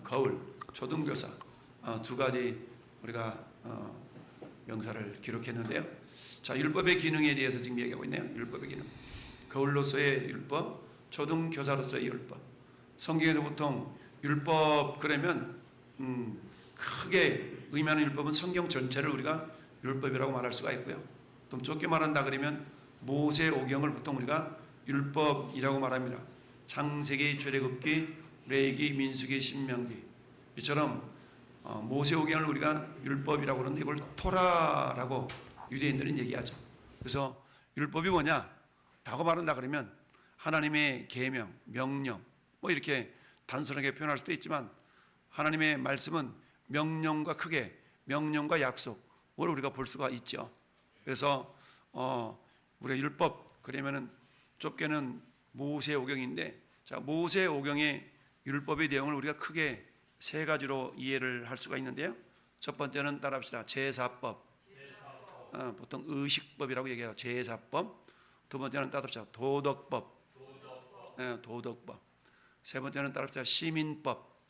거울, 초등교사 두 가지 우리가 명사를 기록했는데요. 자, 율법의 기능에 대해서 지금 얘기하고 있네요. 율법의 기능. 거울로서의 율법, 초등교사로서의 율법. 성경에도 보통 율법 그러면 크게 의미하는 율법은 성경 전체를 우리가 율법이라고 말할 수가 있고요. 좀 좁게 말한다 그러면 모세오경을 보통 우리가 율법이라고 말합니다. 창세기, 출애굽기, 레위기, 민수기, 신명기 이처럼 모세오경을 우리가 율법이라고 그러는데 이걸 토라라고 유대인들은 얘기하죠. 그래서 율법이 뭐냐라고 말한다 그러면 하나님의 계명, 명령 뭐 이렇게 단순하게 표현할 수도 있지만 하나님의 말씀은 명령과 크게 명령과 약속을 우리가 볼 수가 있죠. 그래서 우리가 율법 그러면은 좁게는 모세오경인데, 자, 모세오경의 율법의 내용을 우리가 크게 세 가지로 이해를 할 수가 있는데요. 첫 번째는 따라합시다. 제사법. 보통 의식법이라고 얘기해요. 제사법. 두 번째는 따라합시다. 도덕법. 도덕법. 세 번째는 따라합시다. 시민법.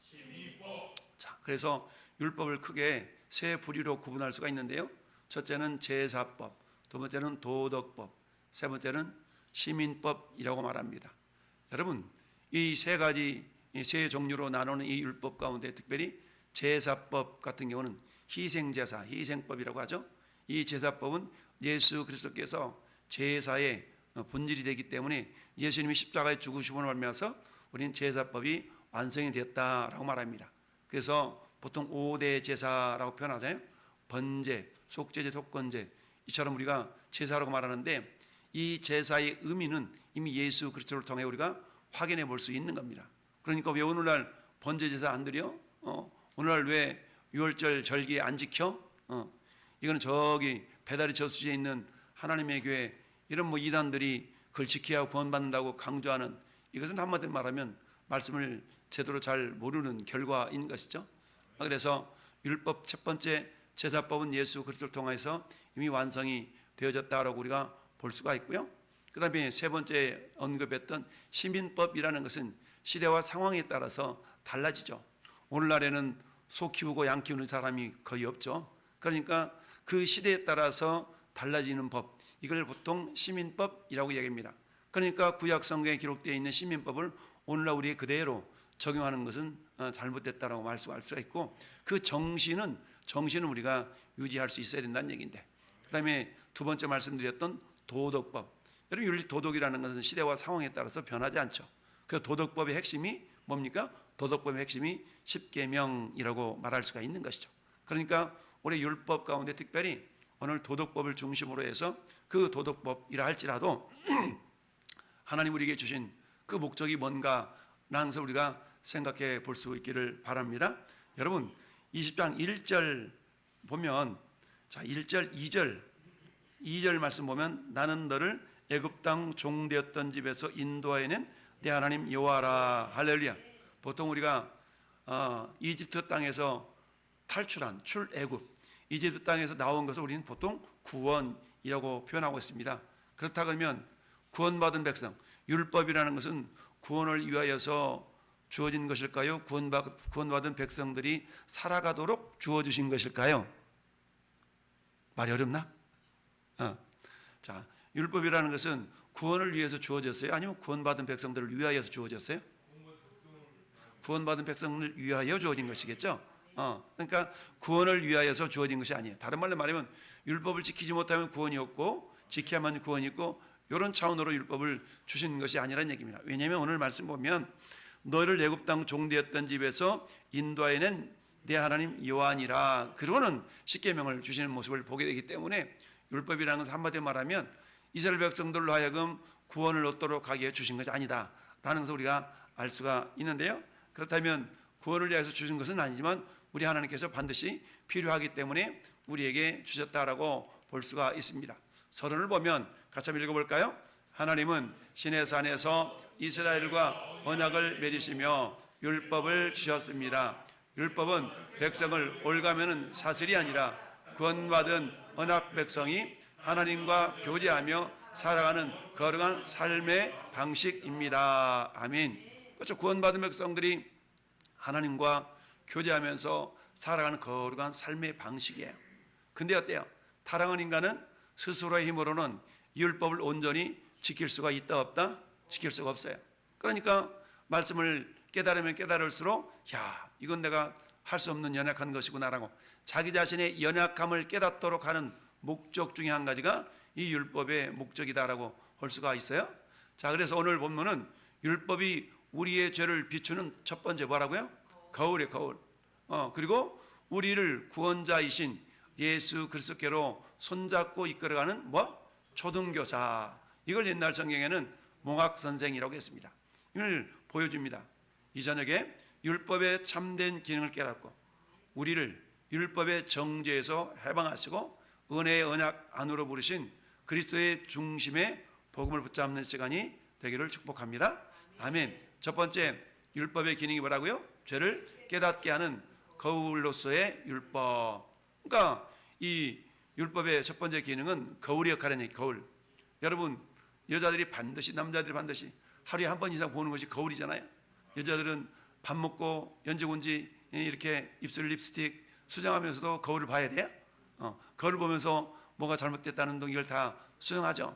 자, 그래서 율법을 크게 세 부류로 구분할 수가 있는데요. 첫째는 제사법, 두 번째는 도덕법, 세 번째는 시민법이라고 말합니다. 여러분, 이 세 가지, 이 세 종류로 나누는 이 율법 가운데 특별히 제사법 같은 경우는 희생제사, 희생법이라고 하죠. 이 제사법은 예수 그리스도께서 제사의 본질이 되기 때문에 예수님이 십자가에 죽으심으로 말미암아서 우리는 제사법이 완성이 되었다라고 말합니다. 그래서 보통 5대 제사라고 표현하잖아요. 번제, 속죄제, 속건제 이처럼 우리가 제사라고 말하는데 이 제사의 의미는 이미 예수 그리스도를 통해 우리가 확인해 볼 수 있는 겁니다. 그러니까 왜 오늘날 번제 제사 안 드려? 오늘날 왜 유월절 절기 안 지켜? 이거는 저기 배다리 저수지에 있는 하나님의 교회 이런 뭐 이단들이 그걸 지켜야 구원받는다고 강조하는, 이것은 한마디로 말하면 말씀을 제대로 잘 모르는 결과인 것이죠. 그래서 율법 첫 번째 제사법은 예수 그리스도를 통해서 이미 완성이 되어졌다라고 우리가 볼 수가 있고요. 그 다음에 세 번째 언급했던 시민법이라는 것은 시대와 상황에 따라서 달라지죠. 오늘날에는 소 키우고 양 키우는 사람이 거의 없죠. 그러니까 그 시대에 따라서 달라지는 법, 이걸 보통 시민법이라고 얘기합니다. 그러니까 구약 성경에 기록되어 있는 시민법을 오늘날 우리의 그대로 적용하는 것은 잘못됐다라고 말씀할 수가 있고, 그 정신은 우리가 유지할 수 있어야 된다는 얘기인데, 그 다음에 두 번째 말씀드렸던 도덕법. 여러분, 윤리 도덕이라는 것은 시대와 상황에 따라서 변하지 않죠. 그래서 도덕법의 핵심이 뭡니까? 도덕법의 핵심이 십계명이라고 말할 수가 있는 것이죠. 그러니까 우리 율법 가운데 특별히 오늘 도덕법을 중심으로 해서 그 도덕법이라 할지라도 하나님 우리에게 주신 그 목적이 뭔가라는 것을 우리가 생각해 볼 수 있기를 바랍니다. 여러분, 20장 1절 보면, 자, 1절 2절 말씀 보면 나는 너를 애굽 땅 종되었던 집에서 인도하여낸 내 하나님 여호와라. 할렐루야. 보통 우리가 이집트 땅에서 탈출한 출애굽, 이집트 땅에서 나온 것을 우리는 보통 구원이라고 표현하고 있습니다. 그렇다 그러면 구원받은 백성, 율법이라는 것은 구원을 위하여서 주어진 것일까요? 구원받은 백성들이 살아가도록 주어주신 것일까요? 말이 어렵나? 자, 율법이라는 것은 구원을 위해서 주어졌어요? 아니면 구원받은 백성들을 위하여서 주어졌어요? 구원받은 백성을 위하여 주어진 것이겠죠? 그러니까 구원을 위하여서 주어진 것이 아니에요. 다른 말로 말하면 율법을 지키지 못하면 구원이 없고 지켜야만 구원이 있고, 이런 차원으로 율법을 주신 것이 아니라는 얘기입니다. 왜냐하면 오늘 말씀 보면 너를 애굽 땅 종되었던 집에서 인도하여낸 내 하나님 여호와니라. 그러고는 십계명을 주시는 모습을 보게 되기 때문에 율법이라는 것은 한마디로 말하면 이스라엘 백성들로 하여금 구원을 얻도록 하게 주신 것이 아니다라는 것을 우리가 알 수가 있는데요. 그렇다면 구원을 위해서 주신 것은 아니지만 우리 하나님께서 반드시 필요하기 때문에 우리에게 주셨다라고 볼 수가 있습니다. 서론을 보면 같이 한번 읽어볼까요? 하나님은 시내산에서 이스라엘과 언약을 맺으시며 율법을 주셨습니다. 율법은 백성을 올가매는 사슬이 아니라 구원받은 언약 백성이 하나님과 교제하며 살아가는 거룩한 삶의 방식입니다. 아멘. 그렇죠. 구원받은 백성들이 하나님과 교제하면서 살아가는 거룩한 삶의 방식이에요. 근데 어때요? 타락한 인간은 스스로의 힘으로는 율법을 온전히 지킬 수가 있다 없다? 지킬 수가 없어요. 그러니까 말씀을 깨달으면 깨달을수록 야, 이건 내가 할 수 없는 연약한 것이구나라고 자기 자신의 연약함을 깨닫도록 하는 목적 중에 한 가지가 이 율법의 목적이다라고 볼 수가 있어요. 자, 그래서 오늘 본문은 율법이 우리의 죄를 비추는 첫 번째 뭐라고요? 거울이에요, 거울. 그리고 우리를 구원자이신 예수 그리스도께로 손잡고 이끌어가는 뭐? 초등교사. 이걸 옛날 성경에는 몽학선생이라고 했습니다. 이걸 보여줍니다. 이 저녁에 율법의 참된 기능을 깨닫고 우리를 율법의 정죄에서 해방하시고 은혜의 언약 안으로 부르신 그리스도의 중심에 복음을 붙잡는 시간이 되기를 축복합니다. 아멘. 첫 번째 율법의 기능이 뭐라고요? 죄를 깨닫게 하는 거울로서의 율법. 그러니까 이 율법의 첫 번째 기능은 거울의 역할이라는 얘기. 거울. 여러분, 여자들이 반드시, 남자들이 반드시 하루에 한 번 이상 보는 것이 거울이잖아요. 여자들은 밥 먹고 연지곤지 이렇게 입술 립스틱 수정하면서도 거울을 봐야 돼요. 거울을 보면서 뭐가 잘못됐다는 등 이걸 다 수정하죠.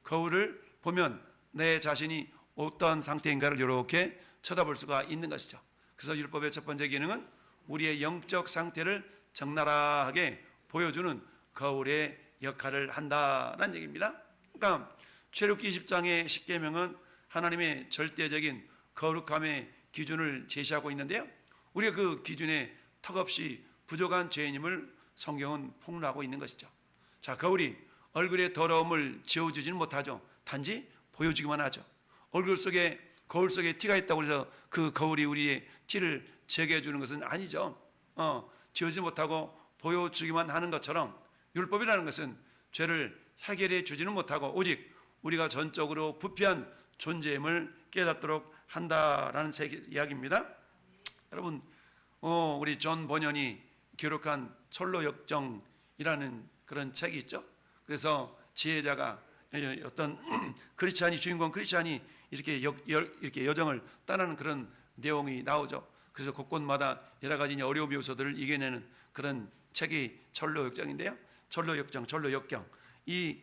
거울을 보면 내 자신이 어떠한 상태인가를 이렇게 쳐다볼 수가 있는 것이죠. 그래서 율법의 첫 번째 기능은 우리의 영적 상태를 적나라하게 보여주는 거울의 역할을 한다는 얘기입니다. 그러니까 출애굽기 20장의 십계명은 하나님의 절대적인 거룩함의 기준을 제시하고 있는데요, 우리가 그 기준에 턱없이 부족한 죄인임을 성경은 폭로하고 있는 것이죠. 자, 거울이 얼굴의 더러움을 지워주지는 못하죠. 단지 보여주기만 하죠. 얼굴 속에, 거울 속에 티가 있다고 해서 그 거울이 우리의 티를 제거해 주는 것은 아니죠. 지우지 못하고 보여주기만 하는 것처럼 율법이라는 것은 죄를 해결해 주지는 못하고 오직 우리가 전적으로 부패한 존재임을 깨닫도록 한다라는 이야기입니다. 여러분, 우리 존 번연이 기록한 철로 역정이라는 그런 책이 있죠. 그래서 지혜자가 어떤 크리스찬이, 주인공 크리스찬이 이렇게 여정을 떠나는 그런 내용이 나오죠. 그래서 곳곳마다 여러 가지 어려운 요소들을 이겨내는 그런 책이 철로 역정인데요. 철로 역정, 철로 역경. 이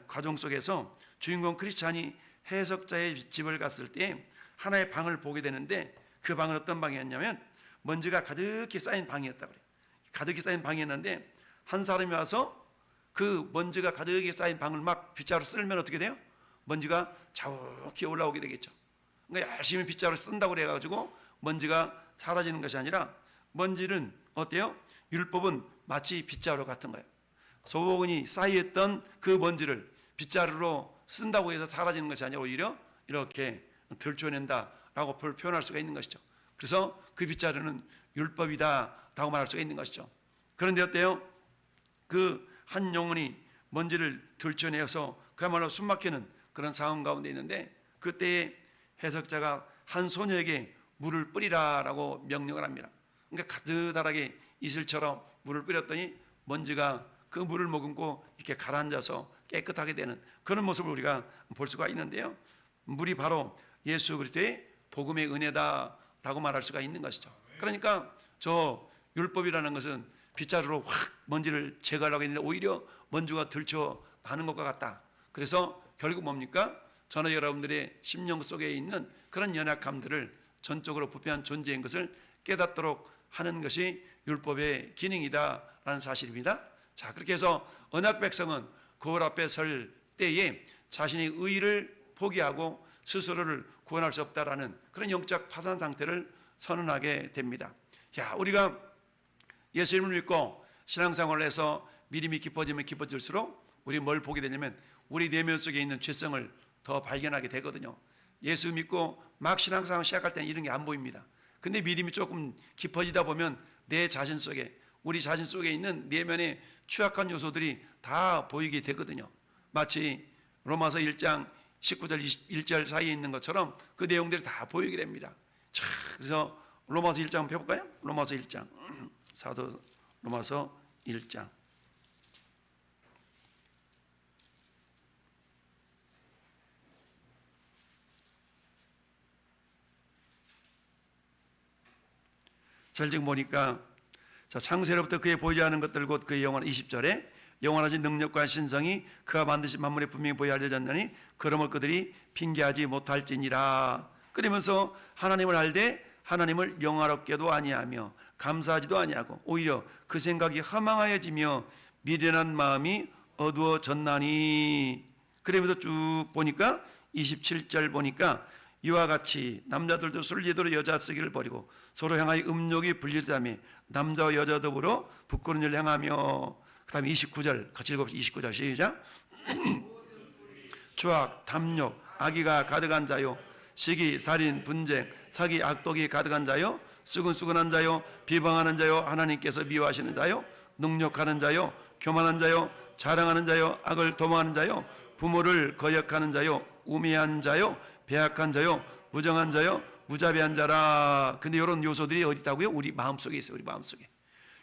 과정 속에서 주인공 크리스찬이 해석자의 집을 갔을 때 하나의 방을 보게 되는데 그 방은 어떤 방이었냐면 먼지가 가득히 쌓인 방이었다 그래요. 가득히 쌓인 방이었는데 한 사람이 와서 그 먼지가 가득히 쌓인 방을 막 빗자루 쓸면 어떻게 돼요? 먼지가 자욱히 올라오게 되겠죠. 그러니까 열심히 빗자루 쓴다고 그래가지고 먼지가 사라지는 것이 아니라 먼지는 어때요? 율법은 마치 빗자루 같은 거예요. 소복은이 쌓여있던 그 먼지를 빗자루로 쓴다고 해서 사라지는 것이 아니라 오히려 이렇게 들춰낸다라고 표현할 수가 있는 것이죠. 그래서 그 빗자루는 율법이다라고 말할 수가 있는 것이죠. 그런데 어때요? 그 한 영혼이 먼지를 들춰내서 그야말로 숨막히는 그런 상황 가운데 있는데 그때에 해석자가 한 소녀에게 물을 뿌리라라고 명령을 합니다. 그러니까 가득하게 이슬처럼 물을 뿌렸더니 먼지가 그 물을 머금고 이렇게 가라앉아서 깨끗하게 되는 그런 모습을 우리가 볼 수가 있는데요, 물이 바로 예수 그리스도의 복음의 은혜다라고 말할 수가 있는 것이죠. 그러니까 저 율법이라는 것은 빗자루로 확 먼지를 제거하려고 했는데 오히려 먼지가 들쳐나는 것과 같다. 그래서 결국 뭡니까? 저는 여러분들의 심령 속에 있는 그런 연약함들을 전적으로 부패한 존재인 것을 깨닫도록 하는 것이 율법의 기능이다라는 사실입니다. 자, 그렇게 해서 언약 백성은 거울 앞에 설 때에 자신의 의를 포기하고 스스로를 구원할 수 없다라는 그런 영적 파산 상태를 선언하게 됩니다. 야, 우리가 예수님을 믿고 신앙생활을 해서 믿음이 깊어지면 깊어질수록 우리 뭘 보게 되냐면 우리 내면 속에 있는 죄성을 더 발견하게 되거든요. 예수 믿고 막 신앙생활 시작할 때는 이런 게 안 보입니다. 근데 믿음이 조금 깊어지다 보면 내 자신 속에, 우리 자신 속에 있는 내면의 취약한 요소들이 다 보이게 되거든요. 마치 로마서 1장 19절 21절 사이에 있는 것처럼 그 내용들이 다 보이게 됩니다. 자, 그래서 로마서 1장 한번 펴볼까요? 로마서 1장, 사도 로마서 1장. 잘 지금 보니까 자, 창세로부터 그의 보이지 않은 것들 곧 그의 영원 20절에 영원하신 능력과 신성이 그가 만드신 만물에 분명히 보여 알려졌느니 그러므로 그들이 핑계하지 못할지니라. 그러면서 하나님을 알되 하나님을 영화롭게도 아니하며 감사하지도 아니하고 오히려 그 생각이 허망하여지며 미련한 마음이 어두워졌나니. 그러면서 쭉 보니까 27절 보니까 이와 같이 남자들도 순리대로 여자 쓰기를 버리고 서로 향하여 음욕이 분리되다며 남자와 여자 더불어 부끄러운 일을 행하며. 그 다음에 29절 같이 읽어봅시다. 29절 시작. 추악, 탐욕, 악의가 가득한 자요 시기, 살인, 분쟁, 사기, 악독이 가득한 자요 수근수근한 자요 비방하는 자요 하나님께서 미워하시는 자요 능욕하는 자요 교만한 자요 자랑하는 자요 악을 도모하는 자요 부모를 거역하는 자요 우매한 자요 배악한 자요 무정한 자요 무자비한 자라. 근데 이런 요소들이 어디 있다고요? 우리 마음속에 있어요. 우리 마음속에.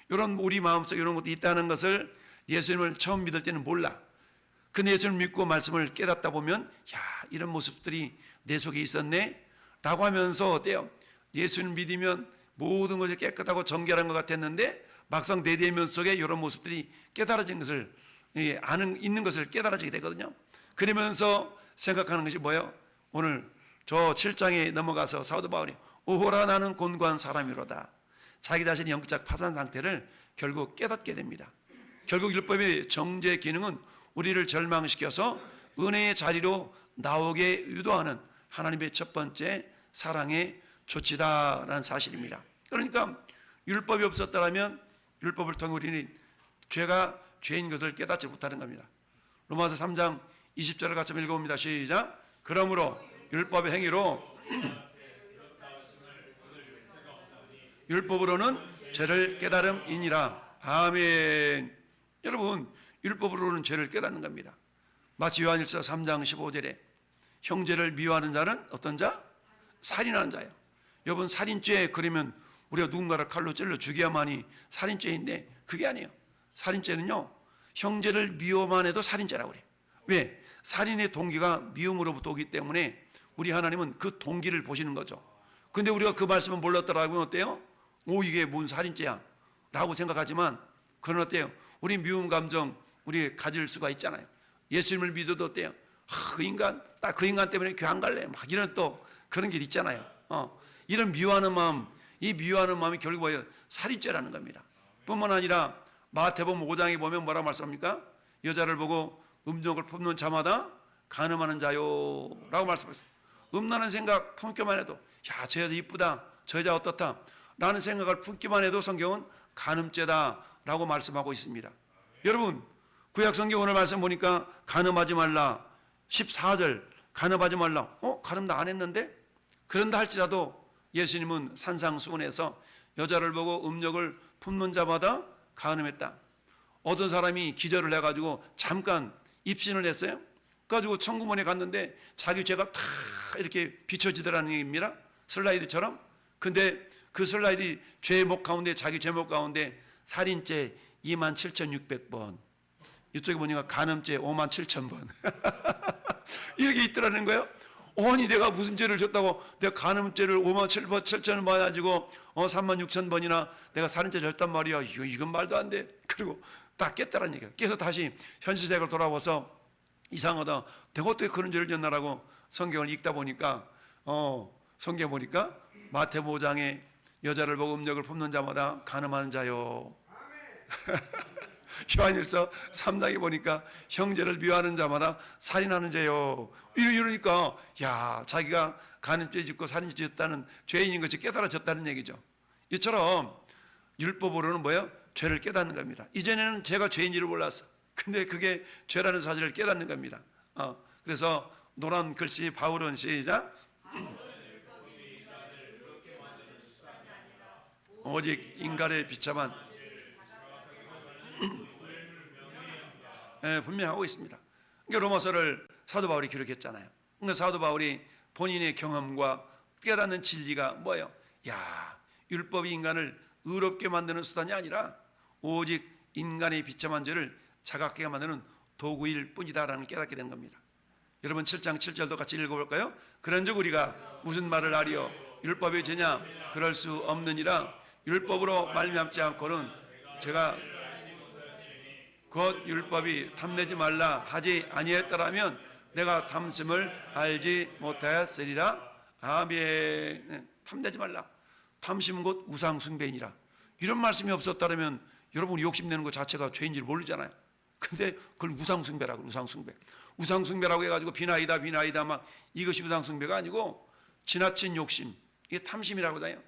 이런 우리 마음속에 이런 것도 있다는 것을 예수님을 처음 믿을 때는 몰라. 근데 예수님을 믿고 말씀을 깨닫다 보면 야, 이런 모습들이 내 속에 있었네 라고 하면서 어때요? 예수님을 믿으면 모든 것이 깨끗하고 정결한 것 같았는데 막상 내 내면 속에 이런 모습들이 깨달아진 것을 있는 것을 깨달아지게 되거든요. 그러면서 생각하는 것이 뭐예요? 오늘 저 7장에 넘어가서 사도 바울이 오호라 나는 곤고한 사람이로다. 자기 자신의 영적 파산 상태를 결국 깨닫게 됩니다. 결국 율법의 정죄 기능은 우리를 절망시켜서 은혜의 자리로 나오게 유도하는 하나님의 첫 번째 사랑의 조치다라는 사실입니다. 그러니까 율법이 없었더라면 율법을 통해 우리는 죄가 죄인 것을 깨닫지 못하는 겁니다. 로마서 3장 20절을 같이 읽어봅니다. 시작. 그러므로 율법의 행위로 율법으로는 죄를 깨달음이니라. 아멘. 여러분, 율법으로는 죄를 깨닫는 겁니다. 마치 요한일서 3장 15절에 형제를 미워하는 자는 어떤 자? 살인하는 자예요. 여러분, 살인죄 그러면 우리가 누군가를 칼로 찔러 죽여야만이 살인죄인데 그게 아니에요. 살인죄는요, 형제를 미워만 해도 살인죄라고 그래요. 왜? 살인의 동기가 미움으로부터 오기 때문에 우리 하나님은 그 동기를 보시는 거죠. 근데 우리가 그 말씀을 몰랐더라고요. 어때요? 오, 이게 뭔 살인죄야 라고 생각하지만 그건 어때요? 우리 미움 감정 우리 가질 수가 있잖아요. 예수님을 믿어도 어때요? 그 인간, 딱 그 인간 때문에 교회 안 갈래 막 이런 또 그런 게 있잖아요. 이런 미워하는 마음, 이 미워하는 마음이 결국 뭐예요? 살인죄라는 겁니다. 뿐만 아니라 마태복음 5장에 보면 뭐라고 말씀합니까? 여자를 보고 음욕을 품는 자마다 간음하는 자요 라고 말씀하셨어요. 음란한 생각 품기만 해도 야, 저 여자 이쁘다, 저 여자 어떻다 라는 생각을 품기만 해도 성경은 간음죄다 라고 말씀하고 있습니다. 여러분, 구약 성경 오늘 말씀 보니까 간음하지 말라 14절 간음하지 말라. 간음 나 안 했는데? 그런다 할지라도 예수님은 산상수훈에서 여자를 보고 음욕을 품는 자마다 간음했다. 어떤 사람이 기절을 해가지고 잠깐 입신을 했어요. 그래가지고 청구문에 갔는데 자기 죄가 다 이렇게 비춰지더라는 얘기입니다. 슬라이드처럼. 근데 그 슬라이드 죄목 가운데 자기 죄목 가운데 살인죄 27,600번, 이쪽에 보니까 간음죄 57,000번 이렇게 있더라는 거예요. 아니 내가 무슨 죄를 졌다고 내가 간음죄를 57,000번 받아가지고 36,000번이나 내가 살인죄 졌단 말이야. 이건 말도 안 돼. 그리고 딱 깼다는 얘기예요. 깨서 다시 현실 세계로 돌아와서 이상하다. 내가 어떻게 그런 죄를 졌나라고 성경을 읽다 보니까 성경 보니까 마태복음 5장에 여자를 보고 음욕을 품는 자마다 간음하는 자요. 요한일서 3장에 보니까 형제를 미워하는 자마다 살인하는 자요. 이러니까 야, 자기가 간음죄 짓고 살인죄 짓다는 죄인인 것이 깨달아졌다는 얘기죠. 이처럼 율법으로는 뭐예요? 죄를 깨닫는 겁니다. 이전에는 제가 죄인지를 몰랐어. 근데 그게 죄라는 사실을 깨닫는 겁니다. 그래서 노란 글씨 바울은 시작. 오직 인간의 비참한 분명하고 있습니다. 그러니까 로마서를 사도 바울이 기록했잖아요. 그러니까 사도 바울이 본인의 경험과 깨닫는 진리가 뭐예요? 야, 율법이 인간을 의롭게 만드는 수단이 아니라 오직 인간의 비참한 죄를 자각하게 만드는 도구일 뿐이다라는 깨닫게 된 겁니다. 여러분 7장 7절도 같이 읽어볼까요? 그런즉 우리가 무슨 말을 하리요? 율법의 죄냐? 그럴 수 없느니라. 율법으로 말미암지 않고는 제가 곧 율법이 탐내지 말라 하지 아니했더라면 내가 탐심을 알지 못하였으리라. 아멘. 탐내지 말라. 탐심은 곧 우상숭배이니라. 이런 말씀이 없었다면 여러분 욕심내는 것 자체가 죄인지를 모르잖아요. 근데 그걸 우상숭배라고. 우상숭배라고 해가지고 비나이다 막 이것이 우상숭배가 아니고 지나친 욕심, 이게 탐심이라고 해요.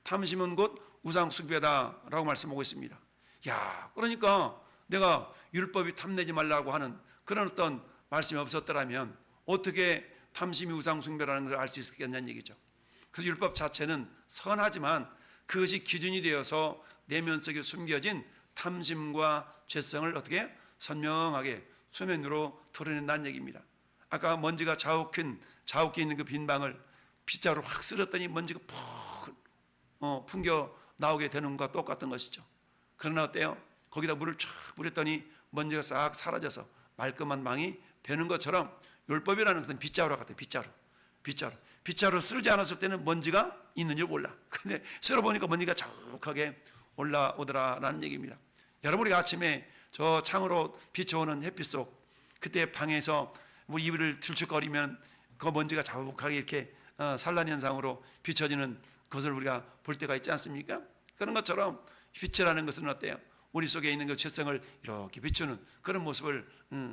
탐심은 곧 우상숭배다라고 말씀하고 있습니다. 야, 그러니까 내가 율법이 탐내지 말라고 하는 그런 어떤 말씀이 없었더라면 어떻게 탐심이 우상숭배라는 걸 알 수 있겠냐는 얘기죠. 그래서 율법 자체는 선하지만 그것이 기준이 되어서 내면 속에 숨겨진 탐심과 죄성을 어떻게 선명하게 수면으로 드러낸다는 얘기입니다. 아까 먼지가 자욱해 있는 그 빈방을 빗자루로 확 쓸었더니 먼지가 푹 풍겨 나오게 되는 것과 똑같은 것이죠. 그러나 어때요? 거기다 물을 쫙 뿌렸더니 먼지가 싹 사라져서 말끔한 망이 되는 것처럼 율법이라는 것은 빗자루 같아요. 빗자루 쓸지 않았을 때는 먼지가 있는 줄 몰라. 근데 쓸어보니까 먼지가 자욱하게 올라오더라라는 얘기입니다. 여러분, 우리가 아침에 저 창으로 비춰오는 햇빛 속 그때 방에서 우리 이불을 들쭉거리면 그 먼지가 자욱하게 이렇게 산란 현상으로 비춰지는 것을 우리가 볼 때가 있지 않습니까? 그런 것처럼 빛이라는 것은 어때요? 우리 속에 있는 그 죄성을 이렇게 비추는 그런 모습을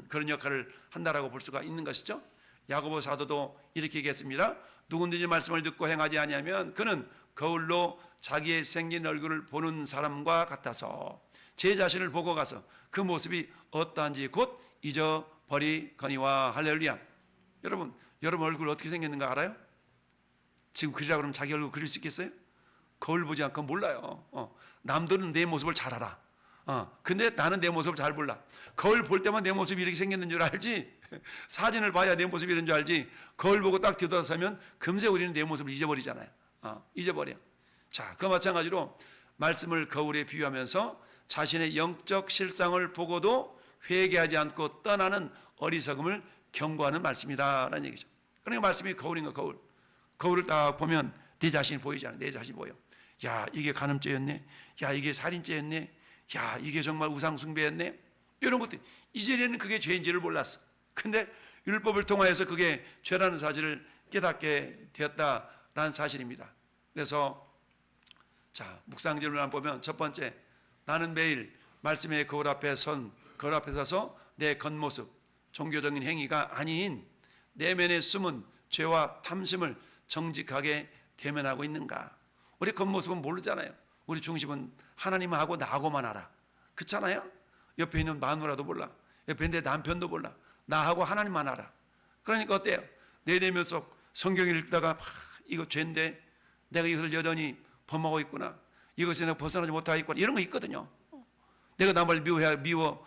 그런 역할을 한다라고 볼 수가 있는 것이죠. 야고보 사도도 이렇게 얘기했습니다. 누구든지 말씀을 듣고 행하지 아니하면 그는 거울로 자기의 생긴 얼굴을 보는 사람과 같아서 제 자신을 보고 가서 그 모습이 어떠한지 곧 잊어버리거니와. 할렐루야. 여러분 얼굴 어떻게 생겼는가 알아요? 지금 그리라 그러면 자기 얼굴 그릴 수 있겠어요? 거울 보지 않고 몰라요. 남들은 내 모습을 잘 알아. 근데 나는 내 모습을 잘 몰라. 거울 볼 때만 내 모습이 이렇게 생겼는 줄 알지, 사진을 봐야 내 모습이 이런 줄 알지, 거울 보고 딱 뒤돌아서면 금세 우리는 내 모습을 잊어버리잖아요. 잊어버려. 자, 그 마찬가지로 말씀을 거울에 비유하면서 자신의 영적 실상을 보고도 회개하지 않고 떠나는 어리석음을 경고하는 말씀이다라는 얘기죠. 그러니까 말씀이 거울인 거. 거울을 딱 보면 내 자신이 보이잖아요. 내 자신이 보여. 야, 이게 간음죄였네. 야, 이게 살인죄였네. 야, 이게 정말 우상숭배였네. 이런 것들 이전에는 그게 죄인지를 몰랐어. 근데 율법을 통하여서 그게 죄라는 사실을 깨닫게 되었다라는 사실입니다. 그래서 자, 묵상질문을 보면 첫 번째, 나는 매일 말씀의 거울 앞에 서서 내 겉모습, 종교적인 행위가 아닌 내면에 숨은 죄와 탐심을 정직하게 대면하고 있는가. 우리 겉모습은 모르잖아요. 우리 중심은 하나님하고 나하고만 알아. 그렇잖아요? 옆에 있는 마누라도 몰라. 옆에 있는 내 남편도 몰라. 나하고 하나님만 알아. 그러니까 어때요? 내 내면 속 성경을 읽다가 이거 죄인데 내가 이것을 여전히 범하고 있구나. 이것에 내가 벗어나지 못하고 있구나. 이런 거 있거든요. 내가 남을 미워,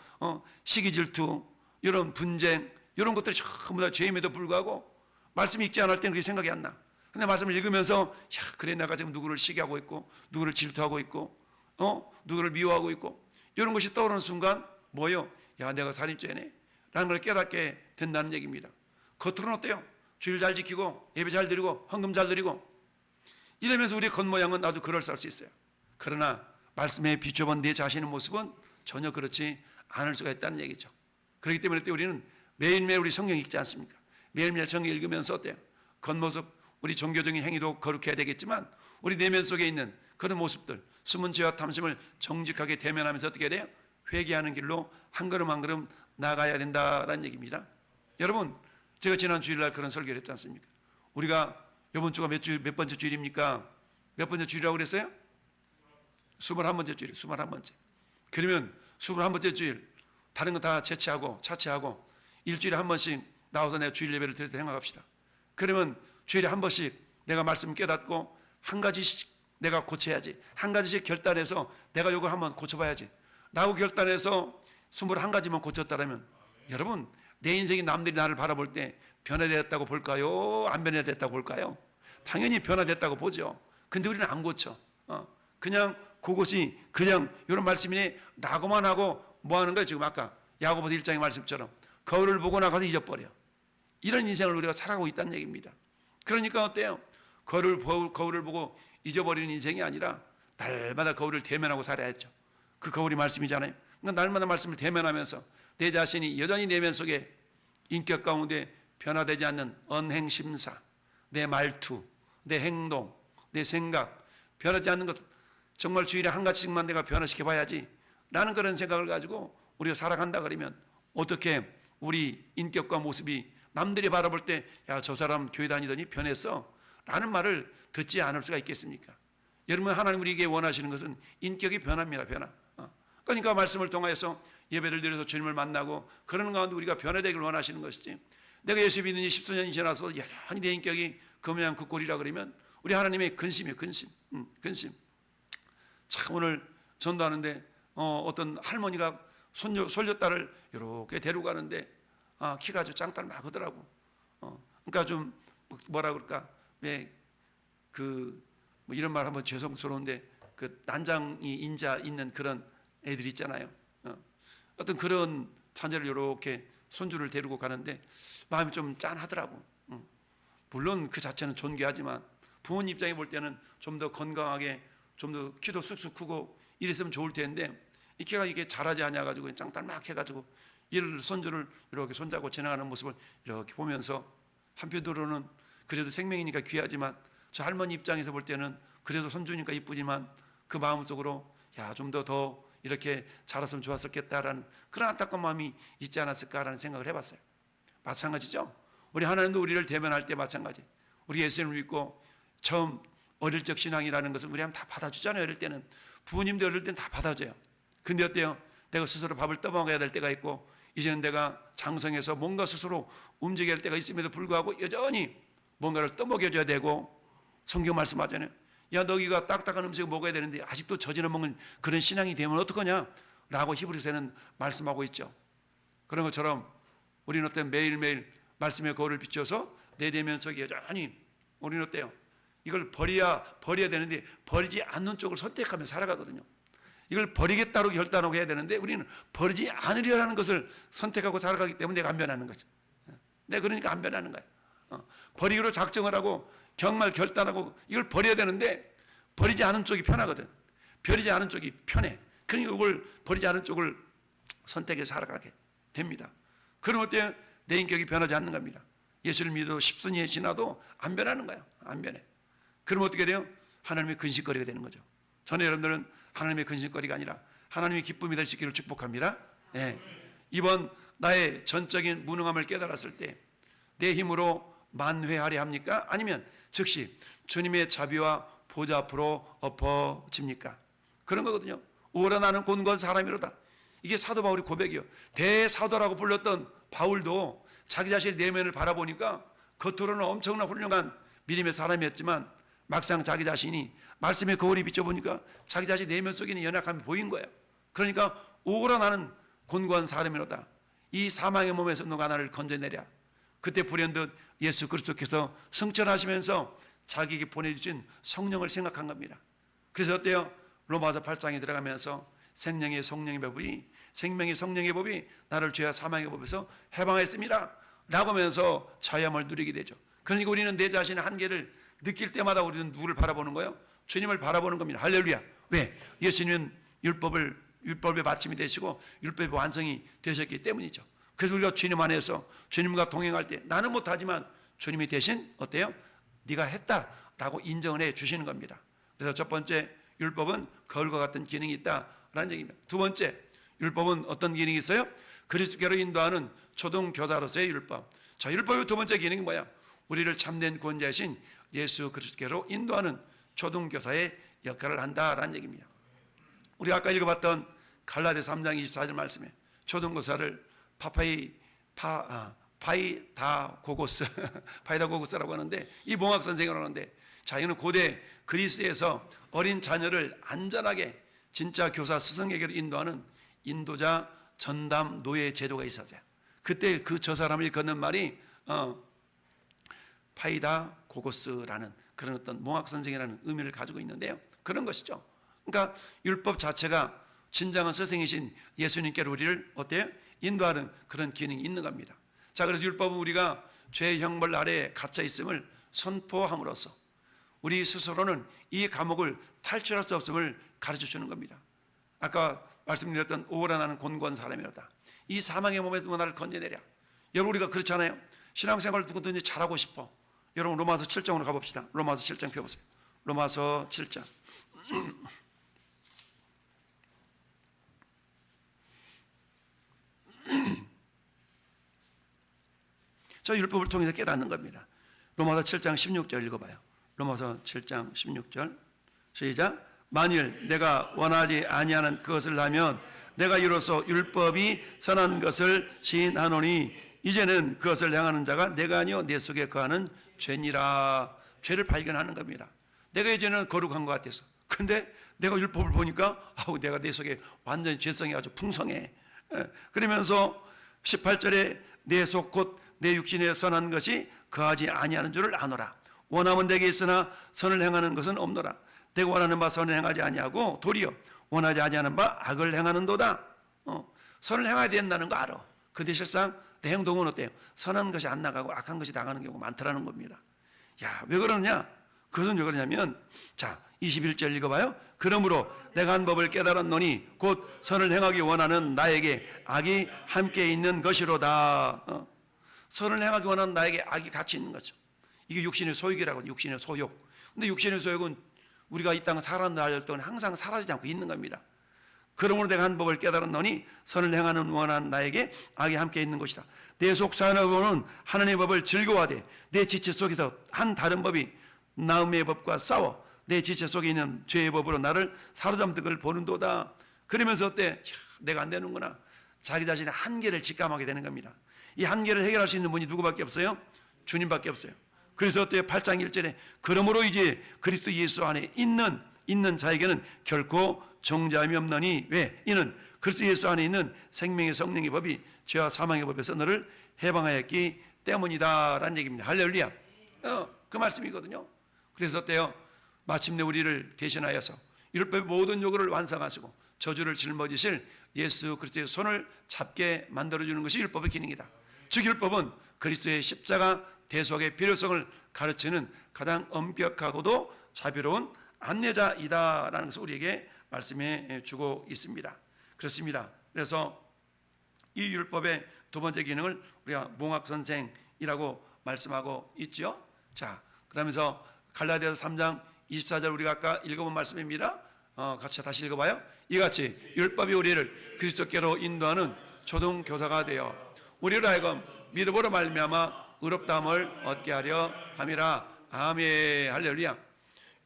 시기 질투, 이런 분쟁, 이런 것들이 전부 다 죄임에도 불구하고 말씀 읽지 않을 때는 그게 생각이 안 나. 근데 말씀을 읽으면서 그래, 내가 지금 누구를 시기하고 있고 누구를 질투하고 있고 누구를 미워하고 있고 이런 것이 떠오르는 순간 뭐요? 야, 내가 살인죄네 라는 걸 깨닫게 된다는 얘기입니다. 겉으로는 어때요? 주일 잘 지키고 예배 잘 드리고 헌금 잘 드리고 이러면서 우리의 겉모양은 아주 그럴싸할 수 있어요. 그러나 말씀에 비춰본 내 자신의 모습은 전혀 그렇지 않을 수가 있다는 얘기죠. 그렇기 때문에 우리는 매일매일 우리 성경 읽지 않습니까? 매일매일 성경 읽으면서 어때요? 겉모습, 우리 종교적인 행위도 거룩해야 되겠지만 우리 내면 속에 있는 그런 모습들, 숨은 죄와 탐심을 정직하게 대면하면서 어떻게 해야 돼요? 회개하는 길로 한 걸음 한 걸음 나가야 된다라는 얘기입니다. 여러분, 제가 지난 주일날 그런 설교를 했지 않습니까? 우리가 이번 주가 몇 번째 주일입니까? 몇 번째 주일이라고 그랬어요? 21번째 주일, 21번째. 그러면 21번째 주일, 다른 거 다 차치하고 일주일에 한 번씩 나와서 내가 주일 예배를 드릴 때 생각합시다. 그러면 주일에 한 번씩 내가 말씀 깨닫고 한 가지씩 내가 고쳐야지. 한 가지씩 결단해서 내가 이걸 한번 고쳐봐야지 라고 결단해서 21가지만 고쳤다면 여러분, 내 인생이 남들이 나를 바라볼 때 변화되었다고 볼까요? 안 변화됐다고 볼까요? 당연히 변화됐다고 보죠. 근데 우리는 안 고쳐. 그냥 그것이 그냥 이런 말씀이네 라고만 하고 뭐 하는 거예요? 지금 아까 야고보서 1장의 말씀처럼 거울을 보고 나가서 잊어버려. 이런 인생을 우리가 살아가고 있다는 얘기입니다. 그러니까 어때요? 거울을 보고 잊어버리는 인생이 아니라 날마다 거울을 대면하고 살아야죠. 그 거울이 말씀이잖아요. 그러니까 날마다 말씀을 대면하면서 내 자신이 여전히 내면 속에 인격 가운데 변화되지 않는 언행심사, 내 말투, 내 행동, 내 생각 변하지 않는 것, 정말 주일에 한 가지씩만 내가 변화시켜 봐야지 라는 그런 생각을 가지고 우리가 살아간다 그러면 어떻게 우리 인격과 모습이 남들이 바라볼 때 야, 저 사람 교회 다니더니 변했어 라는 말을 듣지 않을 수가 있겠습니까? 여러분, 하나님 우리에게 원하시는 것은 인격이 변합니다. 변화. 그러니까 말씀을 통해서 예배를 드려서 주님을 만나고 그러는 가운데 우리가 변화되기를 원하시는 것이지, 내가 예수 믿는 지 10수년이 지나서 여전히 내 인격이 그 모양 그 꼴이라 그러면 우리 하나님의 근심이에요. 근심. 참 오늘 전도하는데 어떤 할머니가 손녀딸을 이렇게 데리고 가는데 키가 아주 짱딸 막 하더라고. 그러니까 좀 뭐라 그럴까, 뭐 이런 말 하면 죄송스러운데 그 난장이 인자 있는 그런 애들 있잖아요. 어떤 그런 자녀를 이렇게 손주를 데리고 가는데 마음이 좀 짠하더라고. 물론 그 자체는 존귀하지만 부모님 입장에 볼 때는 좀 더 건강하게, 좀 더 키도 쑥쑥 크고 이랬으면 좋을 텐데 이 키가 이게 자라지 않아 가지고 짱딸막 해가지고 이를 손주를 이렇게 손잡고 지나가는 모습을 이렇게 보면서 한편으로는 그래도 생명이니까 귀하지만 저 할머니 입장에서 볼 때는 그래도 손주니까 이쁘지만 그 마음속으로 야, 좀 더 이렇게 자랐으면 좋았었겠다라는 그런 안타까운 마음이 있지 않았을까라는 생각을 해봤어요. 마찬가지죠. 우리 하나님도 우리를 대면할 때 마찬가지. 우리 예수님을 믿고 처음 어릴 적 신앙이라는 것은 우리 하면 다 받아주잖아요. 어릴 때는 부모님도 어릴 때는 다 받아줘요. 근데 어때요? 내가 스스로 밥을 떠먹어야 될 때가 있고 이제는 내가 장성해서 뭔가 스스로 움직여야 할 때가 있음에도 불구하고 여전히 뭔가를 떠먹여줘야 되고, 성경 말씀하잖아요. 야, 너희가 딱딱한 음식을 먹어야 되는데 아직도 저지러 먹는 그런 신앙이 되면 어떡하냐 라고 히브리서에는 말씀하고 있죠. 그런 것처럼 우리는 어떤 매일매일 말씀의 거울을 비춰서 내 내면 속에 여전히 우리는 어때요? 이걸 버려야 되는데 버리지 않는 쪽을 선택하며 살아가거든요. 이걸 버리겠다고 결단하고 해야 되는데 우리는 버리지 않으려는 것을 선택하고 살아가기 때문에 내가 안 변하는 거죠. 내가 그러니까 안 변하는 거예요. 버리기로 작정을 하고 정말 결단하고 이걸 버려야 되는데 버리지 않은 쪽이 편하거든. 버리지 않은 쪽이 편해. 그러니까 이걸 버리지 않은 쪽을 선택해서 살아가게 됩니다. 그럼 어때요? 내 인격이 변하지 않는 겁니다. 예수를 믿어도 10순이 지나도 안 변하는 거예요. 안 변해. 그럼 어떻게 돼요? 하나님의 근심거리가 되는 거죠. 저는 여러분들은 하나님의 근심거리가 아니라 하나님의 기쁨이 될 수 있기를 축복합니다. 네. 이번 나의 전적인 무능함을 깨달았을 때 내 힘으로 만회하려 합니까? 아니면 즉시 주님의 자비와 보좌 앞으로 엎어집니까? 그런 거거든요. 오라 나는 곤고한 사람이로다. 이게 사도 바울의 고백이요. 대사도라고 불렸던 바울도 자기 자신의 내면을 바라보니까 겉으로는 엄청난 훌륭한 믿음의 사람이었지만 막상 자기 자신이 말씀의 거울에 비춰보니까 자기 자신 내면 속에 있는 연약함이 보인 거예요. 그러니까 오라 나는 곤고한 사람이로다. 이 사망의 몸에서 너가 나를 건져내랴. 그때 불현듯 예수 그리스도께서 승천하시면서 자기에게 보내주신 성령을 생각한 겁니다. 그래서 어때요? 로마서 8장에 들어가면서 생명의 성령의 법이, 생명의 성령의 법이 나를 죄와 사망의 법에서 해방했습니다 라고 하면서 자유함을 누리게 되죠. 그러니까 우리는 내 자신의 한계를 느낄 때마다 우리는 누구를 바라보는 거예요? 주님을 바라보는 겁니다. 할렐루야. 왜? 예수님은 율법의 마침이 되시고 율법의 완성이 되셨기 때문이죠. 그래서 우리가 주님 안에서 주님과 동행할 때 나는 못하지만 주님이 대신 어때요? 네가 했다라고 인정을 해 주시는 겁니다. 그래서 첫 번째, 율법은 거울과 같은 기능이 있다라는 얘기입니다. 두 번째, 율법은 어떤 기능이 있어요? 그리스도께로 인도하는 초등교사로서의 율법. 자, 율법의 두 번째 기능이 뭐야? 우리를 참된 구원자이신 예수 그리스도께로 인도하는 초등교사의 역할을 한다라는 얘기입니다. 우리가 아까 읽어봤던 갈라디아서 3장 24절 말씀에 초등교사를 파이다고고스라고 하는데, 이 몽학 선생이라고 하는데, 자, 이는 고대 그리스에서 어린 자녀를 안전하게 진짜 교사 스승에게로 인도하는 인도자 전담 노예 제도가 있었어요. 그때 저 사람을 건넨 말이 파이다고고스라는 그런 어떤 몽학 선생이라는 의미를 가지고 있는데요. 그런 것이죠. 그러니까 율법 자체가 진정한 스승이신 예수님께로 우리를 어때요? 인도하는 그런 기능이 있는 겁니다. 자, 그래서 율법은 우리가 죄의 형벌 아래에 갇혀 있음을 선포함으로써 우리 스스로는 이 감옥을 탈출할 수 없음을 가르쳐 주는 겁니다. 아까 말씀드렸던 오라 나는 곤고한 사람이로다. 이 사망의 몸에 누가 나를 건져내랴. 여러분 우리가 그렇잖아요. 신앙생활을 누구든지 잘하고 싶어. 여러분 로마서 7장으로 가봅시다. 로마서 7장 펴보세요. 로마서 7장. 저 율법을 통해서 깨닫는 겁니다. 로마서 7장 16절 읽어봐요. 로마서 7장 16절 시작. 만일 내가 원하지 아니하는 그것을 하면 내가 이로써 율법이 선한 것을 시인하노니 이제는 그것을 행하는 자가 내가 아니요 내 속에 거하는 죄니라. 죄를 발견하는 겁니다. 내가 이제는 거룩한 것 같아서, 근데 내가 율법을 보니까 내가 내 속에 완전히 죄성이 아주 풍성해. 그러면서 18절에 내 속 곧 내 육신에 선한 것이 거하지 아니하는 줄을 아노라. 원하면 내게 있으나 선을 행하는 것은 없노라. 내가 원하는 바 선을 행하지 아니하고 도리어 원하지 아니하는 바 악을 행하는도다. 선을 행해야 된다는 거 알아. 근데 실상 내 행동은 어때요? 선한 것이 안 나가고 악한 것이 나가는 경우가 많더라는 겁니다. 야, 왜 그러느냐? 그것은 왜 그러냐면, 자 21절 읽어봐요. 그러므로 내가 한 법을 깨달았노니 곧 선을 행하기 원하는 나에게 악이 함께 있는 것이로다. 선을 행하기 원하는 나에게 악이 같이 있는 거죠. 이게 육신의 소욕이라고. 육신의 소욕. 근데 육신의 소욕은 우리가 이 땅에 살아가는 날 동안 항상 사라지지 않고 있는 겁니다. 그러므로 내가 한 법을 깨달았노니 선을 행하는 원하는 나에게 악이 함께 있는 것이다. 내 속사하고는 하나님의 법을 즐거워하되 내 지체 속에서 한 다른 법이 나음의 법과 싸워 내 지체 속에 있는 죄의 법으로 나를 사로잡는 걸 보는도다. 그러면서 어때? 내가 안 되는구나. 자기 자신의 한계를 직감하게 되는 겁니다. 이 한계를 해결할 수 있는 분이 누구밖에 없어요? 주님밖에 없어요. 그래서 어때요? 8장 1절에 그러므로 이제 그리스도 예수 안에 있는 자에게는 결코 정죄함이 없나니. 왜? 이는 그리스도 예수 안에 있는 생명의 성령의 법이 죄와 사망의 법에서 너를 해방하였기 때문이다 라는 얘기입니다. 할렐루야. 그 말씀이거든요. 그래서 어때요? 마침내 우리를 대신하여서 율법의 모든 요구를 완성하시고 저주를 짊어지실 예수 그리스도의 손을 잡게 만들어주는 것이 율법의 기능이다. 즉 율법은 그리스도의 십자가 대속의 필요성을 가르치는 가장 엄격하고도 자비로운 안내자이다라는 것을 우리에게 말씀해 주고 있습니다. 그렇습니다. 그래서 이 율법의 두 번째 기능을 우리가 몽학선생이라고 말씀하고 있죠. 자, 그러면서 갈라디아서 3장 24절 우리가 아까 읽어본 말씀입니다. 같이 다시 읽어봐요. 이같이 율법이 우리를 그리스도께로 인도하는 초등교사가 되어 우리를 하여금 믿음으로 말미암아 의롭다함을 얻게 하려 함이라. 아멘. 할렐루야.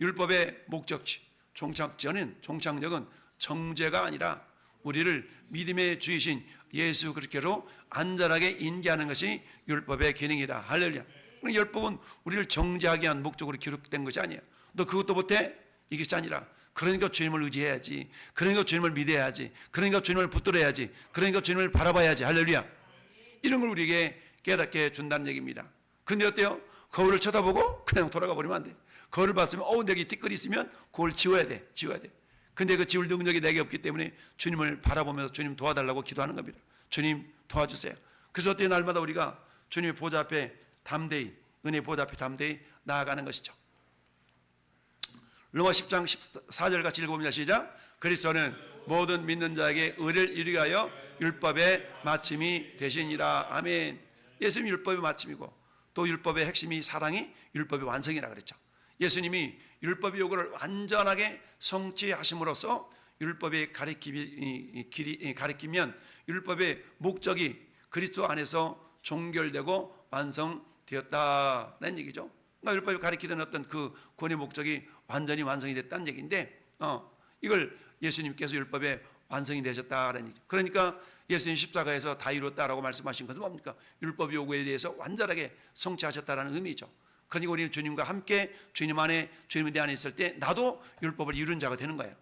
율법의 목적지, 종착역은 정죄가 아니라 우리를 믿음의 주이신 예수 그리스도로 안전하게 인계하는 것이 율법의 기능이다. 할렐루야. 율법은 우리를 정죄하기 위한 목적으로 기록된 것이 아니에요. 너 그것도 못해? 이것이 아니라 그러니까 주님을 의지해야지. 그러니까 주님을 믿어야지. 그러니까 주님을 붙들어야지. 그러니까 주님을 바라봐야지. 할렐루야. 이런 걸 우리에게 깨닫게 준다는 얘기입니다. 근데 어때요? 거울을 쳐다보고 그냥 돌아가 버리면 안 돼. 거울을 봤으면 내게 티끌이 있으면 그걸 지워야 돼. 근데 그 지울 능력이 내게 없기 때문에 주님을 바라보면서 주님 도와달라고 기도하는 겁니다. 주님 도와주세요. 그래서 어때요? 날마다 우리가 주님의 보좌 앞에 담대히, 은혜의 보좌 앞에 담대히 나아가는 것이죠. 로마 10장 14절 같이 읽어봅니다. 시작. 그리스도는 모든 믿는 자에게 의를 이루게 하여 율법의 마침이 되시니라. 아멘. 예수님이 율법의 마침이고 또 율법의 핵심이 사랑이 율법의 완성이라 그랬죠. 예수님이 율법의 요구를 완전하게 성취하심으로써 율법의 가리키면 율법의 목적이 그리스도 안에서 종결되고 완성되었다는 얘기죠. 그러니까 율법이 가리키던 어떤 그 구원의 목적이 완전히 완성이 됐다는 얘기인데 이걸 예수님께서 율법의 완성이 되셨다는 얘기죠. 그러니까 예수님 십자가에서 다 이뤘다라고 말씀하신 것은 뭡니까? 율법 요구에 대해서 완전하게 성취하셨다는 의미죠. 그러니까 우리는 주님과 함께 주님 안에, 주님이 내 안에 있을 때 나도 율법을 이룬 자가 되는 거예요.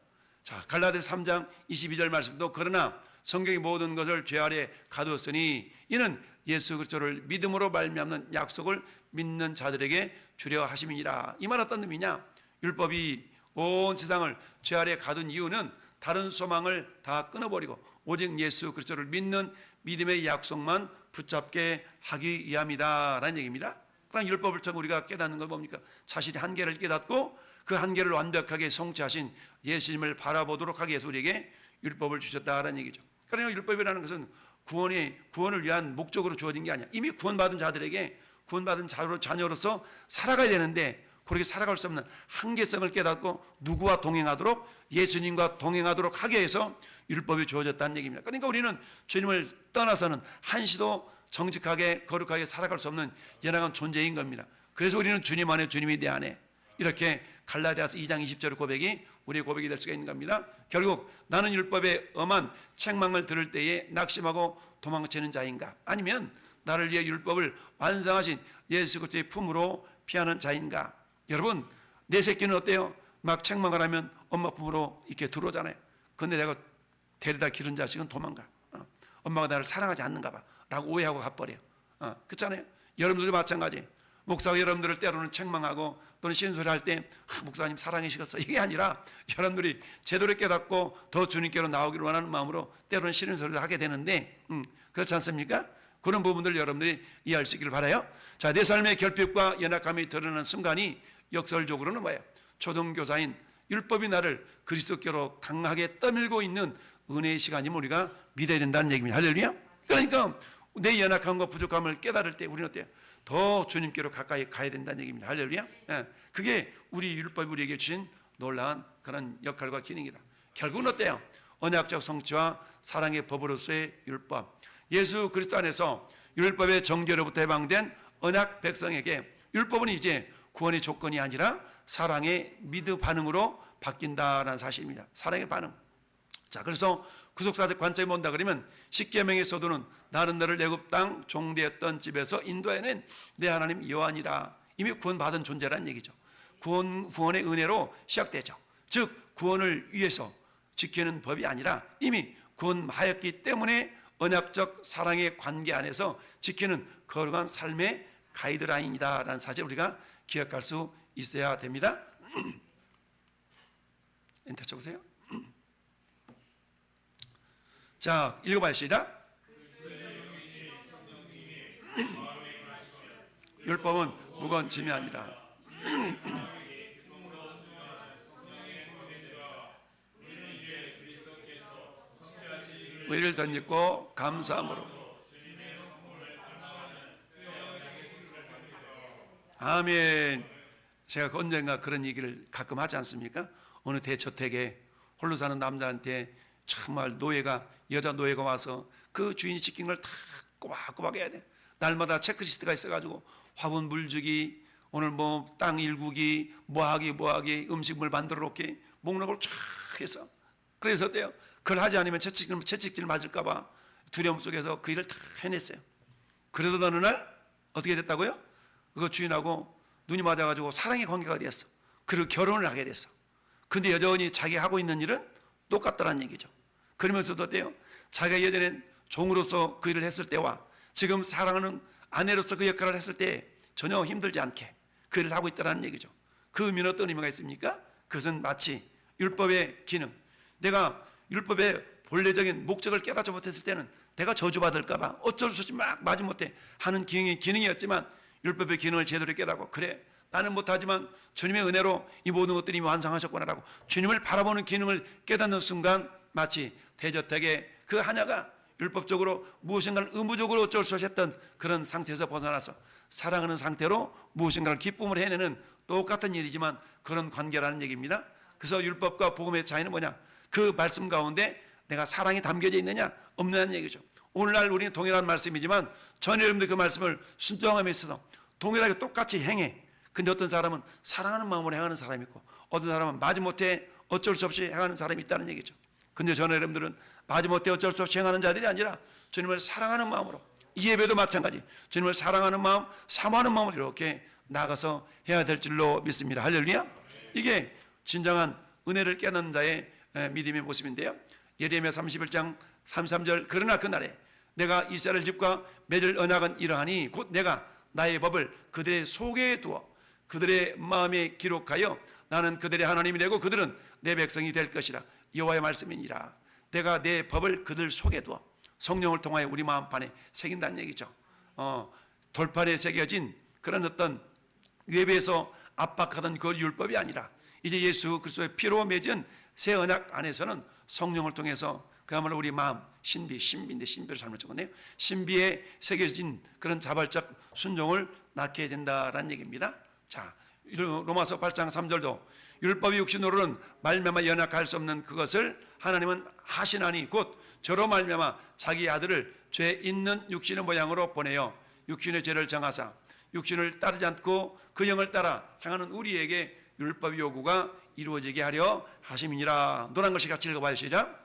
자, 갈라디아서 3장 22절 말씀도 그러나 성경의 모든 것을 죄 아래 가두었으니 이는 예수 그리스도를 믿음으로 말미암는 약속을 믿는 자들에게 주려 하심이니라. 이 말 어떤 의미냐? 율법이 온 세상을 죄 아래 가둔 이유는 다른 소망을 다 끊어버리고 오직 예수 그리스도를 믿는 믿음의 약속만 붙잡게 하기 위함이다 라는 얘기입니다. 그럼 율법을 통해 우리가 깨닫는 건 뭡니까? 자신의 한계를 깨닫고 그 한계를 완벽하게 성취하신 예수님을 바라보도록 하기 위해서 우리에게 율법을 주셨다라는 얘기죠. 그러니까 율법이라는 것은 구원을 위한 목적으로 주어진 게 아니야. 이미 구원받은 자들에게 구원받은 자녀로서 살아가야 되는데 그렇게 살아갈 수 없는 한계성을 깨닫고 누구와 동행하도록, 예수님과 동행하도록 하기 위해서 율법이 주어졌다는 얘기입니다. 그러니까 우리는 주님을 떠나서는 한시도 정직하게 거룩하게 살아갈 수 없는 연약한 존재인 겁니다. 그래서 우리는 주님 안에, 주님이 내 안에, 이렇게 갈라디아서 2장 20절 고백이 우리의 고백이 될 수가 있는 겁니다. 결국 나는 율법의 엄한 책망을 들을 때에 낙심하고 도망치는 자인가, 아니면 나를 위해 율법을 완성하신 예수 그리스도의 품으로 피하는 자인가. 여러분, 내 새끼는 어때요? 막 책망을 하면 엄마 품으로 이렇게 들어오잖아요. 근데 내가 데려다 기른 자식은 도망가. 엄마가 나를 사랑하지 않는가 봐 라고 오해하고 가버려요. 그렇잖아요. 여러분들도 마찬가지. 목사가 여러분들을 때로는 책망하고 또는 신소리 할 때 목사님 사랑이시겠어, 이게 아니라 여러분들이 제대로 깨닫고 더 주님께로 나오기를 원하는 마음으로 때로는 싫은 소리를 하게 되는데, 그렇지 않습니까? 그런 부분들을 여러분들이 이해할 수 있기를 바라요. 자, 내 삶의 결핍과 연약함이 드러나는 순간이 역설적으로는 뭐예요? 초등교사인 율법이 나를 그리스도께로 강하게 떠밀고 있는 은혜의 시간이면 우리가 믿어야 된다는 얘기입니다. 할렐루야. 그러니까 내 연약함과 부족함을 깨달을 때 우리는 어때요? 더 주님께로 가까이 가야 된다는 얘기입니다. 할렐루야. 그게 우리 율법이 우리에게 주신 놀라운 그런 역할과 기능이다. 결국은 어때요? 언약적 성취와 사랑의 법으로서의 율법. 예수 그리스도 안에서 율법의 정죄로부터 해방된 언약 백성에게 율법은 이제 구원의 조건이 아니라 사랑의 믿음 반응으로 바뀐다는 사실입니다. 사랑의 반응. 자, 그래서 구속사적 관점에 본다 그러면 십계명에서도는 나는 너를 애굽 땅 종되었던 집에서 인도해낸 내 하나님 여호와니라. 이미 구원받은 존재라는 얘기죠. 구원의 은혜로 시작되죠. 즉 구원을 위해서 지키는 법이 아니라 이미 구원하였기 때문에 언약적 사랑의 관계 안에서 지키는 거룩한 삶의 가이드라인이다라는 사실을 우리가 기억할 수 있어야 됩니다. 엔터 쳐보세요. 자, 읽어봐요. 시작. 율법은 무거운 짐이 아니라 의를 덧입고 감사함으로. 아멘. 제가 언젠가 그런 얘기를 가끔 하지 않습니까? 어느 대저택에 홀로 사는 남자한테 정말 여자 노예가 와서 그 주인이 시킨 걸 다 꼬박꼬박 해야 돼. 날마다 체크리스트가 있어가지고 화분 물 주기, 오늘 뭐 땅 일구기, 뭐하기 음식물 만들어 놓기, 목록을 쫙 해서. 그래서 어때요? 그걸 하지 않으면 채찍질 맞을까봐 두려움 속에서 그 일을 다 해냈어요. 그래도 어느 날 어떻게 됐다고요? 그 주인하고 눈이 맞아가지고 사랑의 관계가 됐어. 그리고 결혼을 하게 됐어. 근데 여전히 자기 하고 있는 일은 똑같다는 얘기죠. 그러면서도 어때요? 자기가 예전에 종으로서 그 일을 했을 때와 지금 사랑하는 아내로서 그 역할을 했을 때 전혀 힘들지 않게 그 일을 하고 있다는 얘기죠. 그 의미는 어떤 의미가 있습니까? 그것은 마치 율법의 기능, 내가 율법의 본래적인 목적을 깨닫지 못했을 때는 내가 저주받을까 봐 어쩔 수 없이 막 마지못해 하는 기능이었지만 율법의 기능을 제대로 깨닫고, 그래 나는 못하지만 주님의 은혜로 이 모든 것들이 완성하셨구나라고 주님을 바라보는 기능을 깨닫는 순간 마치 대저택의 그 하나가 율법적으로 무엇인가를 의무적으로 어쩔 수 없이 했던 그런 상태에서 벗어나서 사랑하는 상태로 무엇인가를 기쁨을 해내는 똑같은 일이지만 그런 관계라는 얘기입니다. 그래서 율법과 복음의 차이는 뭐냐? 그 말씀 가운데 내가 사랑이 담겨져 있느냐 없느냐는 얘기죠. 오늘날 우리는 동일한 말씀이지만 전 여러분들 그 말씀을 순종함에 있어서 동일하게 똑같이 행해. 근데 어떤 사람은 사랑하는 마음으로 행하는 사람이 있고 어떤 사람은 마지못해 어쩔 수 없이 행하는 사람이 있다는 얘기죠. 근데 전 여러분들은 마지못해 어쩔 수 없이 행하는 자들이 아니라 주님을 사랑하는 마음으로, 이 예배도 마찬가지 주님을 사랑하는 마음, 사모하는 마음으로 이렇게 나가서 해야 될 줄로 믿습니다. 할렐루야. 이게 진정한 은혜를 깨닫는 자의 믿음의 모습인데요. 예레미야 31장 33절 그러나 그날에 내가 이스라엘 집과 맺을 언약은 이러하니 곧 내가 나의 법을 그들의 속에 두어 그들의 마음에 기록하여 나는 그들의 하나님이 되고 그들은 내 백성이 될 것이라. 여호와의 말씀이니라. 내가 내 법을 그들 속에 두어 성령을 통하여 우리 마음판에 새긴다는 얘기죠. 돌판에 새겨진 그런 어떤 외부에서 압박하던 그 율법이 아니라 이제 예수 그리스도의 피로 맺은 새 언약 안에서는 성령을 통해서 그야말로 우리 마음 신비인데 신비를 잘못 적었네요. 신비에 새겨진 그런 자발적 순종을 낳게 된다라는 얘기입니다. 자, 로마서 8장 3절도 율법이 육신으로는 말미암아 연약할 수 없는 그것을 하나님은 하시나니 곧 저로 말미암아 자기 아들을 죄 있는 육신의 모양으로 보내어 육신의 죄를 정하사 육신을 따르지 않고 그 영을 따라 향하는 우리에게 율법의 요구가 이루어지게 하려 하심이니라. 노란 글씨 같이 읽어봐요. 시작.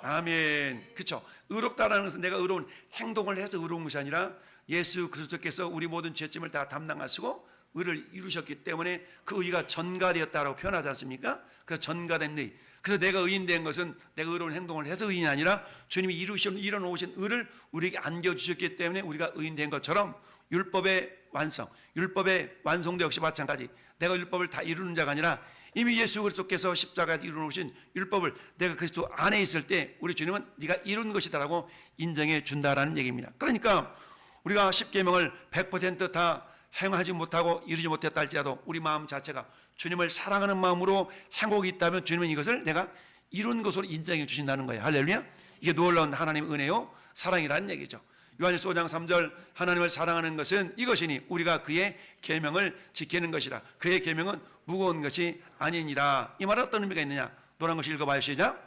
아멘. 그렇죠. 의롭다라는 것은 내가 의로운 행동을 해서 의로운 것이 아니라 예수 그리스도께서 우리 모든 죄짐을 다 담당하시고 의를 이루셨기 때문에 그 의가 전가되었다라고 표현하지 않습니까? 그래서 전가된 의. 그래서 내가 의인된 것은 내가 의로운 행동을 해서 의인이 아니라 주님이 이뤄놓으신 의를 우리에게 안겨주셨기 때문에 우리가 의인된 것처럼 율법의 완성, 율법의 완성도 역시 마찬가지. 내가 율법을 다 이루는 자가 아니라 이미 예수 그리스도께서 십자가에 이루어놓으신 율법을 내가 그리스도 안에 있을 때 우리 주님은 네가 이룬 것이다라고 인정해 준다라는 얘기입니다. 그러니까 우리가 십계명을 100%다 행하지 못하고 이루지 못했다 할지라도 우리 마음 자체가 주님을 사랑하는 마음으로 행복이 있다면 주님은 이것을 내가 이룬 것으로 인정해 주신다는 거예요. 할렐루야. 이게 놀라운 하나님의 은혜요 사랑이라는 얘기죠. 요한일서 5장 3절 하나님을 사랑하는 것은 이것이니 우리가 그의 계명을 지키는 것이라. 그의 계명은 무거운 것이 아니니라. 이 말은 어떤 의미가 있느냐. 노란 것이 읽어봐요. 시작.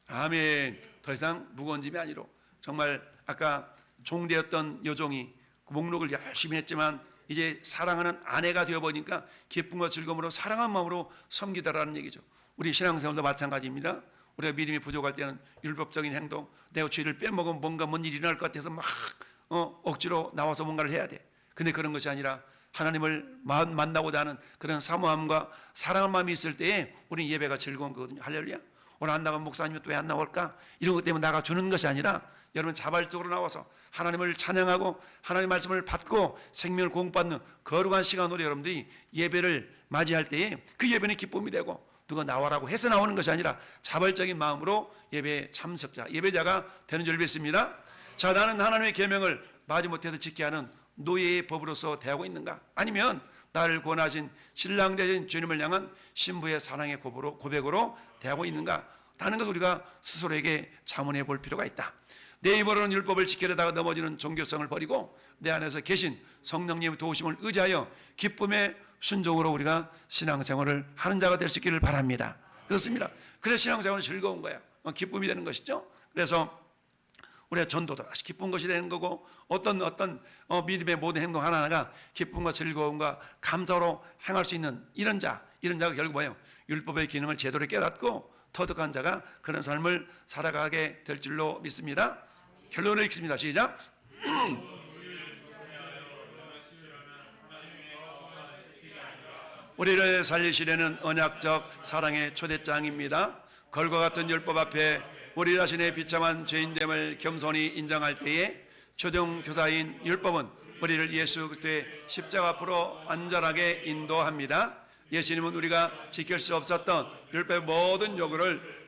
아멘. 더 이상 무거운 짐이 아니로 정말 아까 종되었던 여종이 그 목록을 열심히 했지만 이제 사랑하는 아내가 되어보니까 기쁨과 즐거움으로 사랑한 마음으로 섬기다라는 얘기죠. 우리 신앙생활도 마찬가지입니다. 우리가 믿음이 부족할 때는 율법적인 행동, 내가 죄를 빼먹으면 뭔가 뭔 일이 일어날 것 같아서 막 억지로 나와서 뭔가를 해야 돼. 근데 그런 것이 아니라 하나님을 만나고자 하는 그런 사모함과 사랑한 마음이 있을 때에 우리는 예배가 즐거운 거거든요. 할렐루야. 오늘 안 나가면 목사님은 왜 안 나올까? 이런 것 때문에 나가주는 것이 아니라 여러분 자발적으로 나와서 하나님을 찬양하고 하나님의 말씀을 받고 생명을 공부받는 거룩한 시간으로 여러분들이 예배를 맞이할 때에 그 예배는 기쁨이 되고 누가 나와라고 해서 나오는 것이 아니라 자발적인 마음으로 예배 참석자, 예배자가 되는 줄 믿습니다. 자, 나는 하나님의 계명을 마지 못해서 지켜야 하는 노예의 법으로서 대하고 있는가? 아니면 나를 권하신 신랑 되신 주님을 향한 신부의 사랑의 고백으로 대하고 있는가? 라는 것을 우리가 스스로에게 자문해 볼 필요가 있다. 내 입으로는 율법을 지키려다가 넘어지는 종교성을 버리고 내 안에서 계신 성령님의 도우심을 의지하여 기쁨의 순종으로 우리가 신앙생활을 하는 자가 될 수 있기를 바랍니다. 그렇습니다. 그래서 신앙생활은 즐거운 거예요. 기쁨이 되는 것이죠. 그래서 우리가 전도도 기쁜 것이 되는 거고 어떤 믿음의 모든 행동 하나하나가 기쁨과 즐거움과 감사로 행할 수 있는 이런 자가 결국 뭐예요? 율법의 기능을 제대로 깨닫고 터득한 자가 그런 삶을 살아가게 될 줄로 믿습니다. 결론을 읽습니다. 시작. 우리를 살리시려는 언약적 사랑의 초대장입니다. 걸과 같은 율법 앞에 우리 자신의 비참한 죄인됨을 겸손히 인정할 때에 초등 교사인 율법은 우리를 예수 그리스도의 십자가 앞으로 안전하게 인도합니다. 예수님은 우리가 지킬 수 없었던 율법의 모든 요구를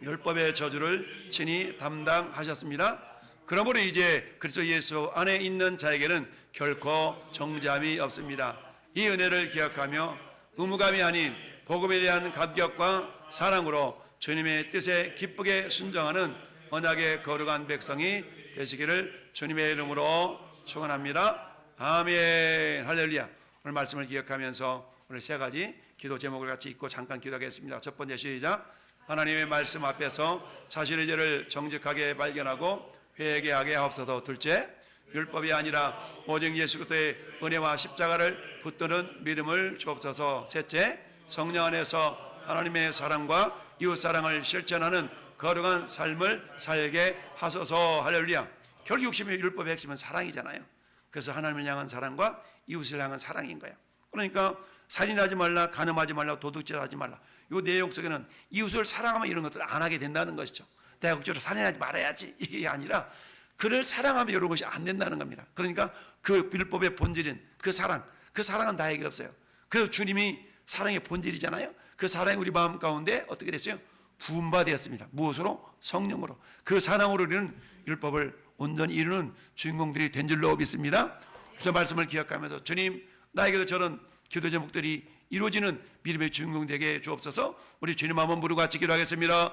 율법의 저주를 친히 담당하셨습니다. 그러므로 이제 그리스도 예수 안에 있는 자에게는 결코 정죄함이 없습니다. 이 은혜를 기억하며 의무감이 아닌 복음에 대한 감격과 사랑으로 주님의 뜻에 기쁘게 순종하는 언약의 거룩한 백성이 되시기를 주님의 이름으로 축원합니다. 아멘. 할렐루야. 오늘 말씀을 기억하면서 오늘 세 가지 기도 제목을 같이 읽고 잠깐 기도하겠습니다. 첫 번째 시작. 하나님의 말씀 앞에서 자신의 죄를 정직하게 발견하고 회개하게 하옵소서. 둘째, 율법이 아니라 오직 예수 그리스도의 은혜와 십자가를 붙드는 믿음을 주옵소서. 셋째, 성령 안에서 하나님의 사랑과 이웃 사랑을 실천하는 거룩한 삶을 살게 하소서. 할렐루야. 결국 육신의 율법의 핵심은 사랑이잖아요. 그래서 하나님을 향한 사랑과 이웃을 향한 사랑인 거예요. 그러니까 살인하지 말라, 간음하지 말라, 도둑질하지 말라. 이 내용 속에는 이웃을 사랑하면 이런 것들을 안 하게 된다는 것이죠. 내가 국적으로 살인하지 말아야지 이게 아니라 그를 사랑하면 이런 것이 안 된다는 겁니다. 그러니까 그 율법의 본질인 그 사랑은 나에게 없어요. 그 주님이 사랑의 본질이잖아요. 그 사랑이 우리 마음 가운데 어떻게 됐어요? 부음바되었습니다. 무엇으로? 성령으로. 그 사랑으로 우리는 율법을 온전히 이루는 주인공들이 된 줄로 믿습니다. 저 말씀을 기억하면서 주님, 나에게도 저런 기도 제목들이 이루어지는 믿음의 주인공 되게 주옵소서. 우리 주님 한번 부르고 같이 기도하겠습니다.